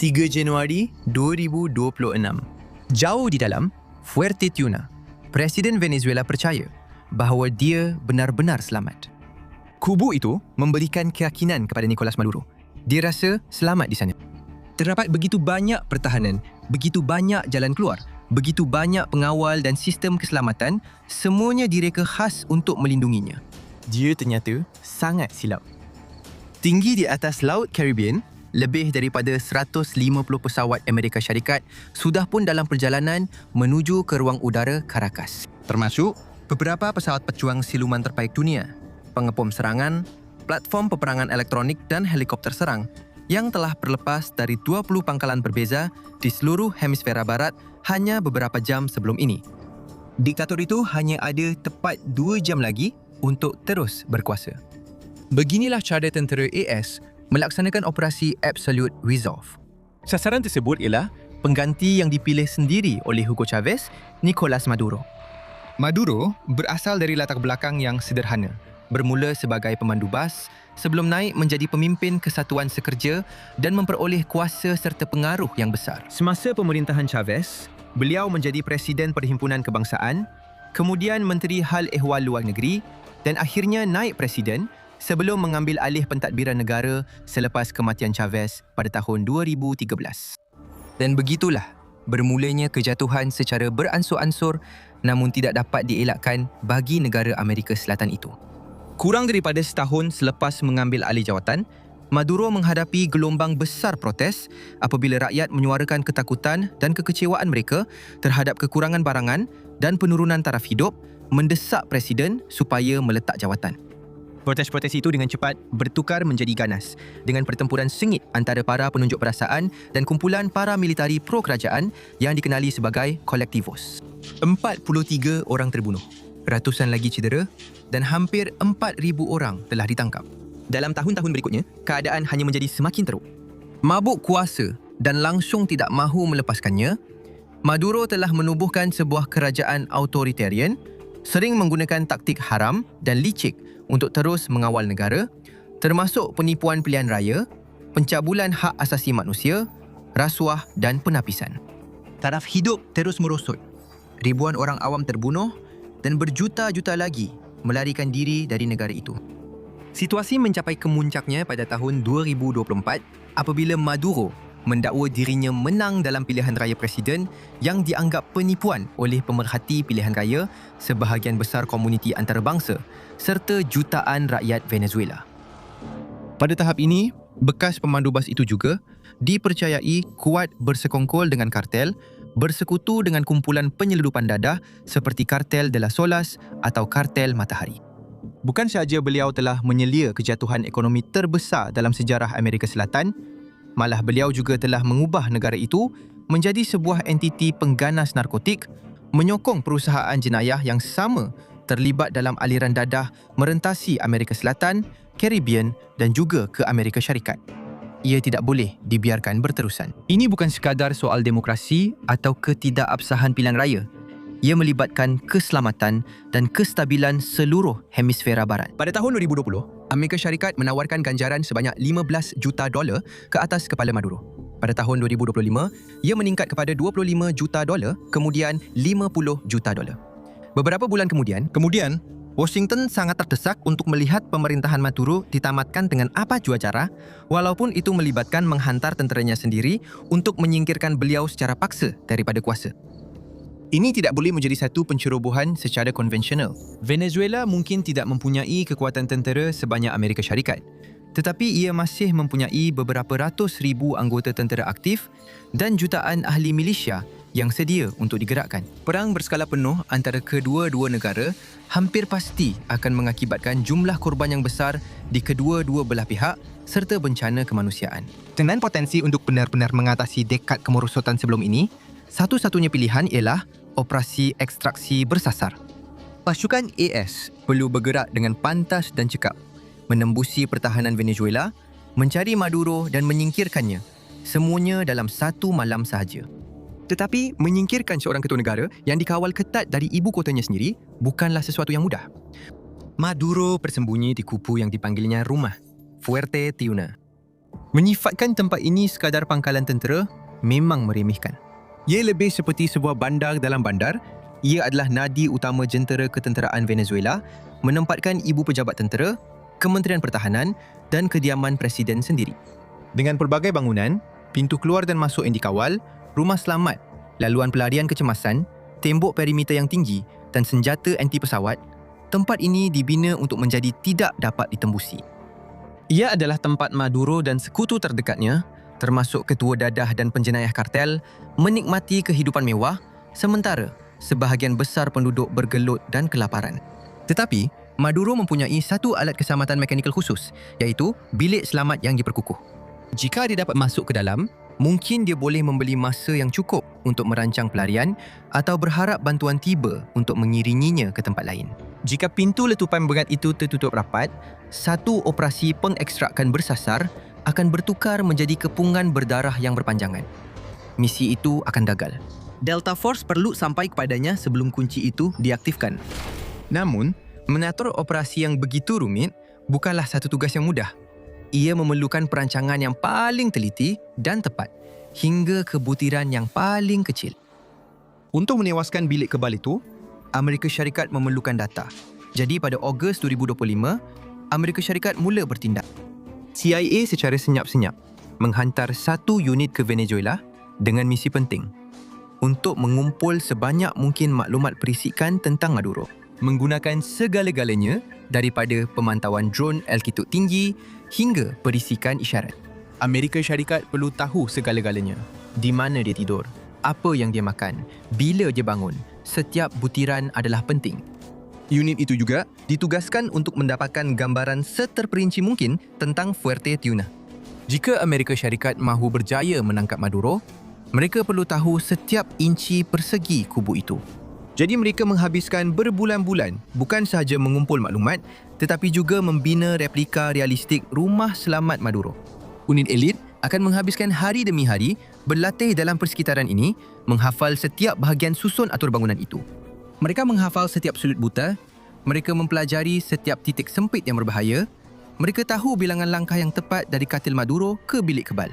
3 Januari 2026. Jauh di dalam Fuerteventura, Presiden Venezuela percaya bahawa dia benar-benar selamat. Kubu itu memberikan keyakinan kepada Nicolas Maduro. Dia rasa selamat di sana. Terdapat begitu banyak pertahanan, begitu banyak jalan keluar, begitu banyak pengawal dan sistem keselamatan, semuanya direka khas untuk melindunginya. Dia ternyata sangat silap. Tinggi di atas Laut Caribbean, lebih daripada 150 pesawat Amerika Syarikat sudah pun dalam perjalanan menuju ke ruang udara Caracas. Termasuk beberapa pesawat pejuang siluman terbaik dunia, pengepom serangan, platform peperangan elektronik dan helikopter serang yang telah berlepas dari 20 pangkalan berbeza di seluruh hemisfera barat hanya beberapa jam sebelum ini. Diktator itu hanya ada tepat 2 jam lagi untuk terus berkuasa. Beginilah cara tentera AS melaksanakan operasi Absolute Resolve. Sasaran tersebut ialah pengganti yang dipilih sendiri oleh Hugo Chavez, Nicolas Maduro. Maduro berasal dari latar belakang yang sederhana, bermula sebagai pemandu bas sebelum naik menjadi pemimpin Kesatuan Sekerja dan memperoleh kuasa serta pengaruh yang besar. Semasa pemerintahan Chavez, beliau menjadi Presiden Perhimpunan Kebangsaan, kemudian Menteri Hal Ehwal Luar Negeri dan akhirnya naik Presiden sebelum mengambil alih pentadbiran negara selepas kematian Chavez pada tahun 2013. Dan begitulah bermulanya kejatuhan secara beransur-ansur namun tidak dapat dielakkan bagi negara Amerika Selatan itu. Kurang daripada setahun selepas mengambil alih jawatan, Maduro menghadapi gelombang besar protes apabila rakyat menyuarakan ketakutan dan kekecewaan mereka terhadap kekurangan barangan dan penurunan taraf hidup mendesak Presiden supaya meletak jawatan. Protes-protes itu dengan cepat bertukar menjadi ganas dengan pertempuran sengit antara para penunjuk perasaan dan kumpulan para militari pro-kerajaan yang dikenali sebagai Colectivos. 43 orang terbunuh, ratusan lagi cedera dan hampir 4,000 orang telah ditangkap. Dalam tahun-tahun berikutnya, keadaan hanya menjadi semakin teruk. Mabuk kuasa dan langsung tidak mahu melepaskannya, Maduro telah menubuhkan sebuah kerajaan autoritarian, sering menggunakan taktik haram dan licik untuk terus mengawal negara, termasuk penipuan pilihan raya, pencabulan hak asasi manusia, rasuah dan penapisan. Taraf hidup terus merosot. Ribuan orang awam terbunuh dan berjuta-juta lagi melarikan diri dari negara itu. Situasi mencapai kemuncaknya pada tahun 2024 apabila Maduro mendakwa dirinya menang dalam pilihan raya presiden yang dianggap penipuan oleh pemerhati pilihan raya sebahagian besar komuniti antarabangsa serta jutaan rakyat Venezuela. Pada tahap ini, bekas pemandu bas itu juga dipercayai kuat bersekongkol dengan kartel, bersekutu dengan kumpulan penyeludupan dadah seperti Kartel de las Olas atau Kartel Matahari. Bukan sahaja beliau telah menyelia kejatuhan ekonomi terbesar dalam sejarah Amerika Selatan, malah beliau juga telah mengubah negara itu menjadi sebuah entiti pengganas narkotik, menyokong perusahaan jenayah yang sama terlibat dalam aliran dadah merentasi Amerika Selatan, Caribbean dan juga ke Amerika Syarikat. Ia tidak boleh dibiarkan berterusan. Ini bukan sekadar soal demokrasi atau ketidakabsahan pilihan raya. Ia melibatkan keselamatan dan kestabilan seluruh hemisfera barat. Pada tahun 2020, Amerika Syarikat menawarkan ganjaran sebanyak $15 juta ke atas kepala Maduro. Pada tahun 2025, ia meningkat kepada $25 juta, kemudian $50 juta. Beberapa bulan kemudian, Washington sangat terdesak untuk melihat pemerintahan Maduro ditamatkan dengan apa jua cara, walaupun itu melibatkan menghantar tenteranya sendiri untuk menyingkirkan beliau secara paksa daripada kuasa. Ini tidak boleh menjadi satu pencerobohan secara konvensional. Venezuela mungkin tidak mempunyai kekuatan tentera sebanyak Amerika Syarikat, tetapi ia masih mempunyai beberapa ratus ribu anggota tentera aktif dan jutaan ahli milisya yang sedia untuk digerakkan. Perang berskala penuh antara kedua-dua negara hampir pasti akan mengakibatkan jumlah korban yang besar di kedua-dua belah pihak serta bencana kemanusiaan. Dengan potensi untuk benar-benar mengatasi dekad kemerosotan sebelum ini, satu-satunya pilihan ialah operasi ekstraksi bersasar. Pasukan AS perlu bergerak dengan pantas dan cekap, menembusi pertahanan Venezuela, mencari Maduro dan menyingkirkannya, semuanya dalam satu malam sahaja. Tetapi menyingkirkan seorang ketua negara yang dikawal ketat dari ibu kotanya sendiri bukanlah sesuatu yang mudah. Maduro bersembunyi di kupu yang dipanggilnya rumah, Fuerteventura. Menyifatkan tempat ini sekadar pangkalan tentera memang meremehkan. Ia lebih seperti sebuah bandar dalam bandar. Ia adalah nadi utama jentera ketenteraan Venezuela, menempatkan ibu pejabat tentera, Kementerian Pertahanan dan kediaman Presiden sendiri. Dengan pelbagai bangunan, pintu keluar dan masuk yang dikawal, rumah selamat, laluan pelarian kecemasan, tembok perimeter yang tinggi dan senjata anti pesawat, tempat ini dibina untuk menjadi tidak dapat ditembusi. Ia adalah tempat Maduro dan sekutu terdekatnya, termasuk ketua dadah dan penjenayah kartel, menikmati kehidupan mewah, sementara sebahagian besar penduduk bergelut dan kelaparan. Tetapi, Maduro mempunyai satu alat keselamatan mekanikal khusus, iaitu bilik selamat yang diperkukuh. Jika dia dapat masuk ke dalam, mungkin dia boleh membeli masa yang cukup untuk merancang pelarian atau berharap bantuan tiba untuk mengiringinya ke tempat lain. Jika pintu letupan berat itu tertutup rapat, satu operasi pengekstrakan bersasar akan bertukar menjadi kepungan berdarah yang berpanjangan. Misi itu akan gagal. Delta Force perlu sampai kepadanya sebelum kunci itu diaktifkan. Namun, mengatur operasi yang begitu rumit bukanlah satu tugas yang mudah. Ia memerlukan perancangan yang paling teliti dan tepat hingga ke butiran yang paling kecil. Untuk menewaskan bilik kebal itu, Amerika Syarikat memerlukan data. Jadi pada Ogos 2025, Amerika Syarikat mula bertindak. CIA secara senyap-senyap menghantar satu unit ke Venezuela dengan misi penting untuk mengumpul sebanyak mungkin maklumat perisikan tentang Maduro, menggunakan segala-galanya daripada pemantauan drone altitude tinggi hingga perisikan isyarat. Amerika Syarikat perlu tahu segala-galanya. Di mana dia tidur, apa yang dia makan, bila dia bangun. Setiap butiran adalah penting. Unit itu juga ditugaskan untuk mendapatkan gambaran seterperinci mungkin tentang Fuerte Tiuna. Jika Amerika Syarikat mahu berjaya menangkap Maduro, mereka perlu tahu setiap inci persegi kubu itu. Jadi mereka menghabiskan berbulan-bulan bukan sahaja mengumpul maklumat tetapi juga membina replika realistik rumah selamat Maduro. Unit elit akan menghabiskan hari demi hari berlatih dalam persekitaran ini, menghafal setiap bahagian susun atur bangunan itu. Mereka menghafal setiap sudut buta, mereka mempelajari setiap titik sempit yang berbahaya, mereka tahu bilangan langkah yang tepat dari katil Maduro ke bilik kebal.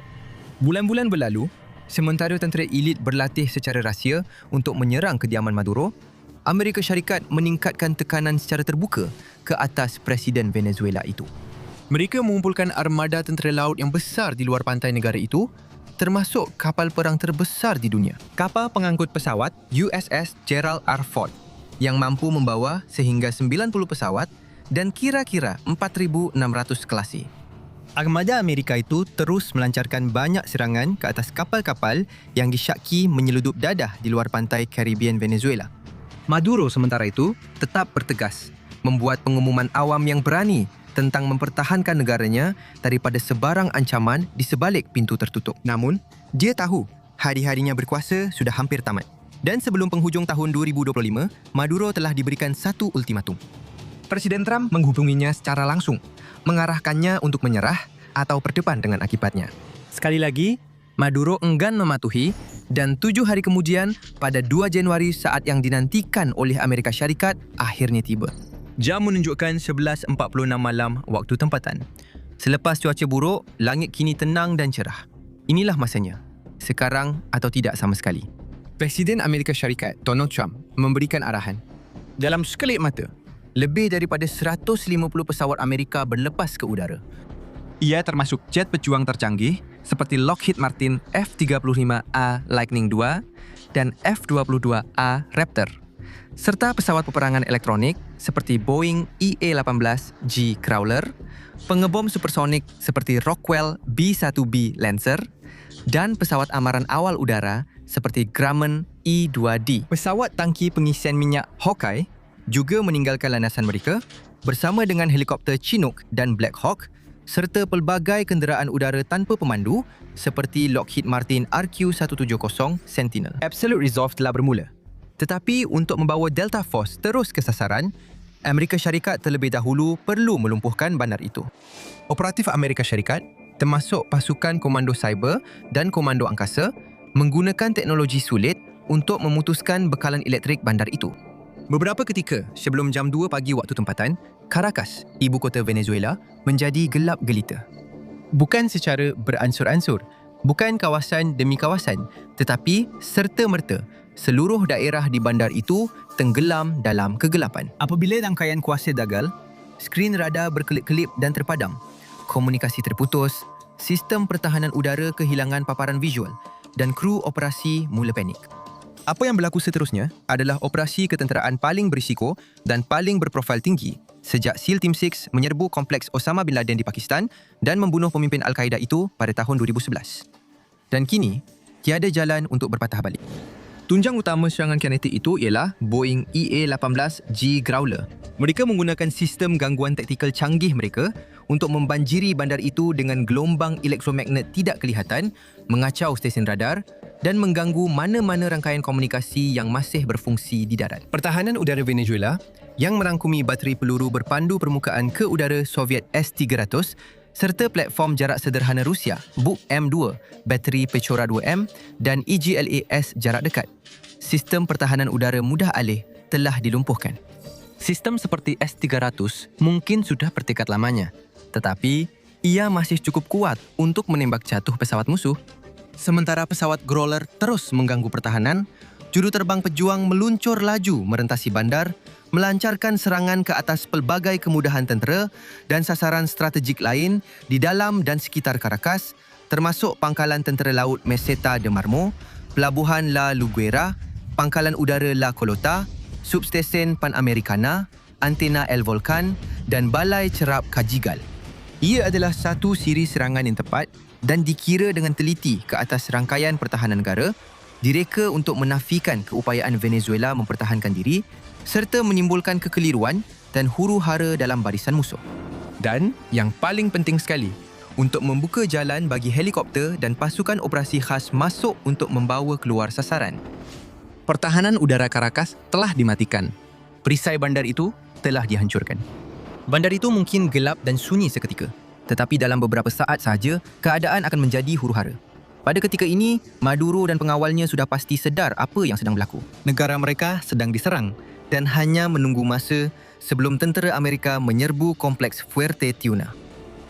Bulan-bulan berlalu, sementara tentera elit berlatih secara rahsia untuk menyerang kediaman Maduro, Amerika Syarikat meningkatkan tekanan secara terbuka ke atas Presiden Venezuela itu. Mereka mengumpulkan armada tentera laut yang besar di luar pantai negara itu, termasuk kapal perang terbesar di dunia. Kapal pengangkut pesawat USS Gerald R. Ford yang mampu membawa sehingga 90 pesawat dan kira-kira 4,600 kelasi. Armada Amerika itu terus melancarkan banyak serangan ke atas kapal-kapal yang disyaki menyeludup dadah di luar pantai Caribbean Venezuela. Maduro sementara itu tetap bertegas, membuat pengumuman awam yang berani tentang mempertahankan negaranya daripada sebarang ancaman di sebalik pintu tertutup. Namun, dia tahu hari-harinya berkuasa sudah hampir tamat. Dan sebelum penghujung tahun 2025, Maduro telah diberikan satu ultimatum. Presiden Trump menghubunginya secara langsung, mengarahkannya untuk menyerah atau berdepan dengan akibatnya. Sekali lagi, Maduro enggan mematuhi dan 7 hari kemudian, pada 2 Januari saat yang dinantikan oleh Amerika Syarikat, akhirnya tiba. Jam menunjukkan 11.46 malam waktu tempatan. Selepas cuaca buruk, langit kini tenang dan cerah. Inilah masanya. Sekarang atau tidak sama sekali. Presiden Amerika Syarikat, Donald Trump, memberikan arahan. Dalam sekelip mata, lebih daripada 150 pesawat Amerika berlepas ke udara. Ia termasuk jet pejuang tercanggih seperti Lockheed Martin F-35A Lightning II dan F-22A Raptor, serta pesawat peperangan elektronik seperti Boeing EA-18G Crawler, pengebom supersonik seperti Rockwell B-1B Lancer, dan pesawat amaran awal udara seperti Grumman E-2D. Pesawat tangki pengisian minyak Hawkeye juga meninggalkan landasan mereka bersama dengan helikopter Chinook dan Black Hawk serta pelbagai kenderaan udara tanpa pemandu seperti Lockheed Martin RQ-170 Sentinel. Absolute Resolve telah bermula. Tetapi untuk membawa Delta Force terus ke sasaran, Amerika Syarikat terlebih dahulu perlu melumpuhkan bandar itu. Operatif Amerika Syarikat, termasuk pasukan komando cyber dan komando angkasa, menggunakan teknologi sulit untuk memutuskan bekalan elektrik bandar itu. Beberapa ketika sebelum jam 2 pagi waktu tempatan, Caracas, ibu kota Venezuela, menjadi gelap gelita. Bukan secara beransur-ansur, bukan kawasan demi kawasan, tetapi serta-merta seluruh daerah di bandar itu tenggelam dalam kegelapan. Apabila rangkaian kuasa gagal, Skrin radar berkelip-kelip dan terpadam. Komunikasi terputus, sistem pertahanan udara kehilangan paparan visual dan kru operasi mula panik. Apa yang berlaku seterusnya adalah operasi ketenteraan paling berisiko dan paling berprofil tinggi sejak SEAL Team 6 menyerbu kompleks Osama bin Laden di Pakistan dan membunuh pemimpin Al-Qaeda itu pada tahun 2011. Dan kini, tiada jalan untuk berpatah balik. Tunjang utama serangan kinetik itu ialah Boeing EA-18G Growler. Mereka menggunakan sistem gangguan taktikal canggih mereka untuk membanjiri bandar itu dengan gelombang elektromagnet tidak kelihatan, mengacau stesen radar dan mengganggu mana-mana rangkaian komunikasi yang masih berfungsi di darat. Pertahanan udara Venezuela yang merangkumi bateri peluru berpandu permukaan ke udara Soviet S-300 serta platform jarak sederhana Rusia Buk M2, bateri Pechora 2M dan EGLA-S jarak dekat. Sistem pertahanan udara mudah alih telah dilumpuhkan. Sistem seperti S-300 mungkin sudah bertekad lamanya, tetapi ia masih cukup kuat untuk menembak jatuh pesawat musuh. Sementara pesawat Growler terus mengganggu pertahanan, juruterbang pejuang meluncur laju merentasi bandar, melancarkan serangan ke atas pelbagai kemudahan tentera dan sasaran strategik lain di dalam dan sekitar Caracas, termasuk pangkalan tentera laut Meseta de Marmol, pelabuhan La Luguera, pangkalan udara La Colota, substesen Panamericana, antena El Volcan dan balai cerap Cajigal. Ia adalah satu siri serangan yang tepat dan dikira dengan teliti ke atas rangkaian pertahanan negara, direka untuk menafikan keupayaan Venezuela mempertahankan diri serta menimbulkan kekeliruan dan huru-hara dalam barisan musuh. Dan yang paling penting sekali, untuk membuka jalan bagi helikopter dan pasukan operasi khas masuk untuk membawa keluar sasaran. Pertahanan udara Caracas telah dimatikan. Perisai bandar itu telah dihancurkan. Bandar itu mungkin gelap dan sunyi seketika, tetapi dalam beberapa saat sahaja, keadaan akan menjadi huru-hara. Pada ketika ini, Maduro dan pengawalnya sudah pasti sedar apa yang sedang berlaku. Negara mereka sedang diserang dan hanya menunggu masa sebelum tentera Amerika menyerbu kompleks Fuerte Tiuna.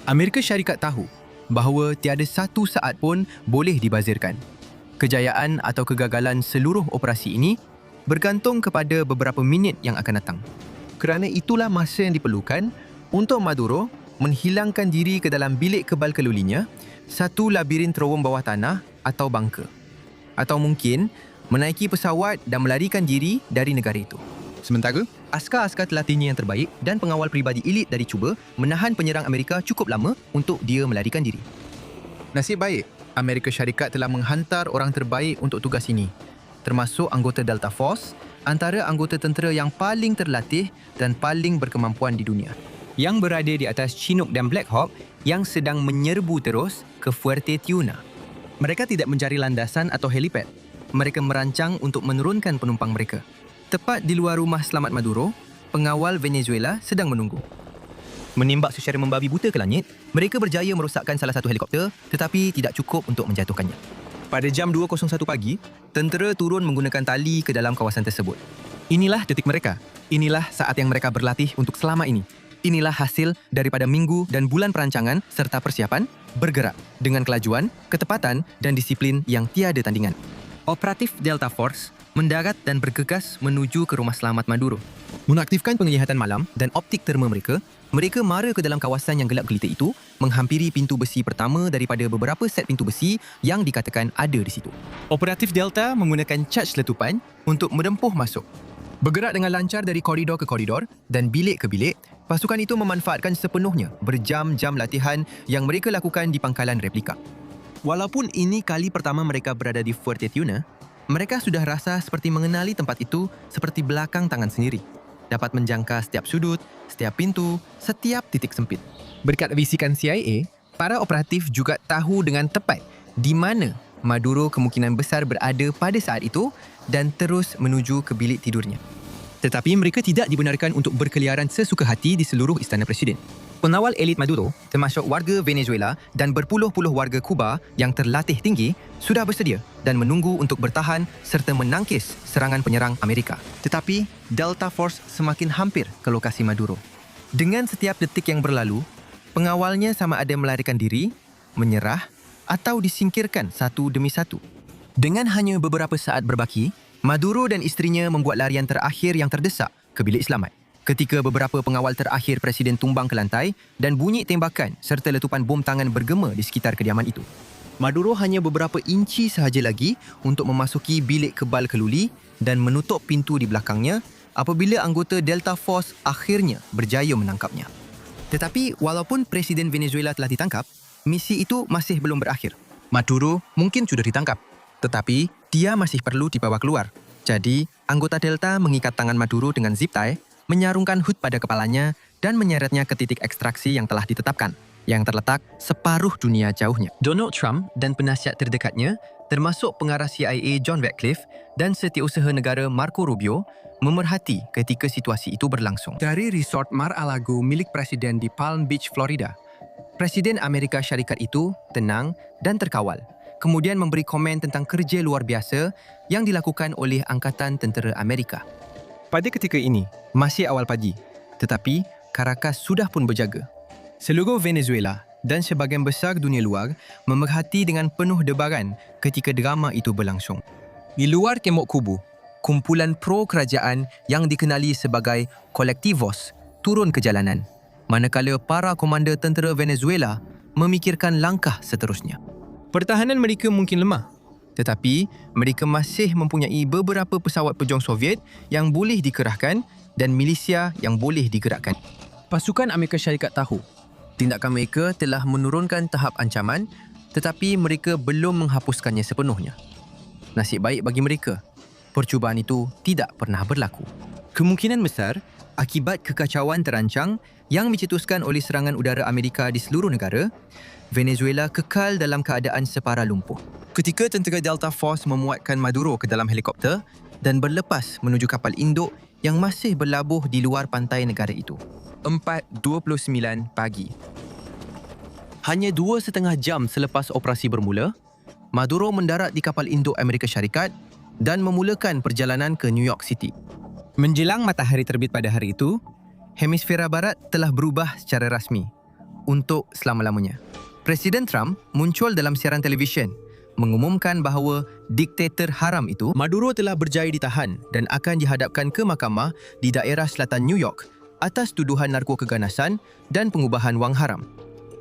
Amerika Syarikat tahu bahawa tiada satu saat pun boleh dibazirkan. Kejayaan atau kegagalan seluruh operasi ini bergantung kepada beberapa minit yang akan datang. Kerana itulah masa yang diperlukan untuk Maduro menghilangkan diri ke dalam bilik kebal kelulinya, satu labirin terowong bawah tanah atau bunker. Atau mungkin menaiki pesawat dan melarikan diri dari negara itu. Sementara, askar-askar terlatihnya yang terbaik dan pengawal peribadi elit dari Cuba menahan penyerang Amerika cukup lama untuk dia melarikan diri. Nasib baik, Amerika Syarikat telah menghantar orang terbaik untuk tugas ini, termasuk anggota Delta Force, antara anggota tentera yang paling terlatih dan paling berkemampuan di dunia, yang berada di atas Chinook dan Black Hawk yang sedang menyerbu terus ke Fuerte Tiuna. Mereka tidak mencari landasan atau helipad. Mereka merancang untuk menurunkan penumpang mereka. Tepat di luar rumah selamat Maduro, pengawal Venezuela sedang menunggu. Menembak secara membabi buta ke langit, mereka berjaya merosakkan salah satu helikopter tetapi tidak cukup untuk menjatuhkannya. Pada jam 2.01 pagi, tentera turun menggunakan tali ke dalam kawasan tersebut. Inilah detik mereka. Inilah saat yang mereka berlatih untuk selama ini. Inilah hasil daripada minggu dan bulan perancangan serta persiapan bergerak dengan kelajuan, ketepatan dan disiplin yang tiada tandingan. Operatif Delta Force mendarat dan bergegas menuju ke rumah selamat Maduro. Mengaktifkan penglihatan malam dan optik terma mereka, mereka mara ke dalam kawasan yang gelap gelita itu, menghampiri pintu besi pertama daripada beberapa set pintu besi yang dikatakan ada di situ. Operatif Delta menggunakan charge letupan untuk merempuh masuk. Bergerak dengan lancar dari koridor ke koridor dan bilik ke bilik, pasukan itu memanfaatkan sepenuhnya berjam-jam latihan yang mereka lakukan di pangkalan replika. Walaupun ini kali pertama mereka berada di Fuerte Tiuna, mereka sudah rasa seperti mengenali tempat itu seperti belakang tangan sendiri. Dapat menjangka setiap sudut, setiap pintu, setiap titik sempit. Berkat bisikan CIA, para operatif juga tahu dengan tepat di mana Maduro kemungkinan besar berada pada saat itu dan terus menuju ke bilik tidurnya. Tetapi mereka tidak dibenarkan untuk berkeliaran sesuka hati di seluruh istana Presiden. Pengawal elit Maduro, termasuk warga Venezuela dan berpuluh-puluh warga Kuba yang terlatih tinggi, sudah bersedia dan menunggu untuk bertahan serta menangkis serangan penyerang Amerika. Tetapi, Delta Force semakin hampir ke lokasi Maduro. Dengan setiap detik yang berlalu, pengawalnya sama ada melarikan diri menyerah atau disingkirkan satu demi satu. Dengan hanya beberapa saat berbaki, Maduro dan isterinya membuat larian terakhir yang terdesak ke bilik selamat. Ketika beberapa pengawal terakhir Presiden tumbang ke lantai dan bunyi tembakan serta letupan bom tangan bergema di sekitar kediaman itu. Maduro hanya beberapa inci sahaja lagi untuk memasuki bilik kebal keluli dan menutup pintu di belakangnya apabila anggota Delta Force akhirnya berjaya menangkapnya. Tetapi walaupun Presiden Venezuela telah ditangkap, misi itu masih belum berakhir. Maduro mungkin sudah ditangkap, tetapi dia masih perlu dibawa keluar. Jadi, anggota Delta mengikat tangan Maduro dengan zip tie, menyarungkan hood pada kepalanya dan menyeretnya ke titik ekstraksi yang telah ditetapkan, yang terletak separuh dunia jauhnya. Donald Trump dan penasihat terdekatnya, termasuk pengarah CIA John Ratcliffe dan setiausaha negara Marco Rubio, memerhati ketika situasi itu berlangsung. Dari resort Mar-a-Lago milik Presiden di Palm Beach, Florida, Presiden Amerika Syarikat itu tenang dan terkawal, kemudian memberi komen tentang kerja luar biasa yang dilakukan oleh Angkatan Tentera Amerika. Pada ketika ini, masih awal pagi, tetapi Caracas sudah pun berjaga. Seluruh Venezuela dan sebahagian besar dunia luar memerhati dengan penuh debaran ketika drama itu berlangsung. Di luar kemok kubu, kumpulan pro-kerajaan yang dikenali sebagai Colectivos turun ke jalanan, manakala para komander tentera Venezuela memikirkan langkah seterusnya. Pertahanan mereka mungkin lemah, tetapi mereka masih mempunyai beberapa pesawat pejuang Soviet yang boleh dikerahkan dan milisia yang boleh digerakkan. Pasukan Amerika Syarikat tahu tindakan mereka telah menurunkan tahap ancaman, tetapi mereka belum menghapuskannya sepenuhnya. Nasib baik bagi mereka, percubaan itu tidak pernah berlaku. Kemungkinan besar, akibat kekacauan terancang yang dicetuskan oleh serangan udara Amerika di seluruh negara, Venezuela kekal dalam keadaan separa lumpuh. Ketika tentera Delta Force memuatkan Maduro ke dalam helikopter dan berlepas menuju kapal induk yang masih berlabuh di luar pantai negara itu. 4:29 pagi. Hanya 2,5 jam selepas operasi bermula, Maduro mendarat di kapal induk Amerika Syarikat dan memulakan perjalanan ke New York City. Menjelang matahari terbit pada hari itu, hemisfera barat telah berubah secara rasmi untuk selama-lamanya. Presiden Trump muncul dalam siaran televisyen mengumumkan bahawa diktator haram itu, Maduro, telah berjaya ditahan dan akan dihadapkan ke mahkamah di daerah selatan New York atas tuduhan narkokeganasan dan pengubahan wang haram.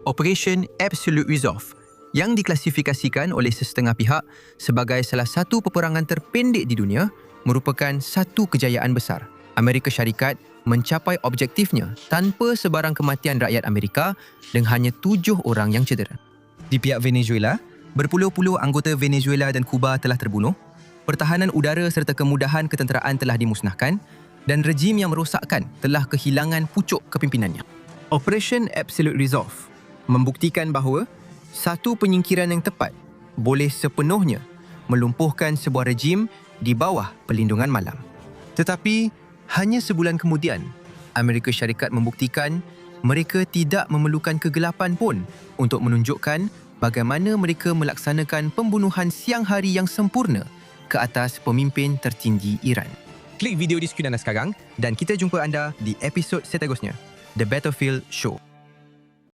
Operation Absolute Resolve yang diklasifikasikan oleh sesetengah pihak sebagai salah satu peperangan terpendek di dunia merupakan satu kejayaan besar. Amerika Syarikat mencapai objektifnya tanpa sebarang kematian rakyat Amerika dan hanya 7 orang yang cedera. Di pihak Venezuela, berpuluh-puluh anggota Venezuela dan Kuba telah terbunuh, pertahanan udara serta kemudahan ketenteraan telah dimusnahkan dan rejim yang merosakkan telah kehilangan pucuk kepimpinannya. Operation Absolute Resolve membuktikan bahawa satu penyingkiran yang tepat boleh sepenuhnya melumpuhkan sebuah rejim di bawah perlindungan malam. Tetapi hanya sebulan kemudian, Amerika Syarikat membuktikan mereka tidak memerlukan kegelapan pun untuk menunjukkan bagaimana mereka melaksanakan pembunuhan siang hari yang sempurna ke atas pemimpin tertinggi Iran. Klik video di skrin anda sekarang dan kita jumpa anda di episod seterusnya, The Battlefield Show.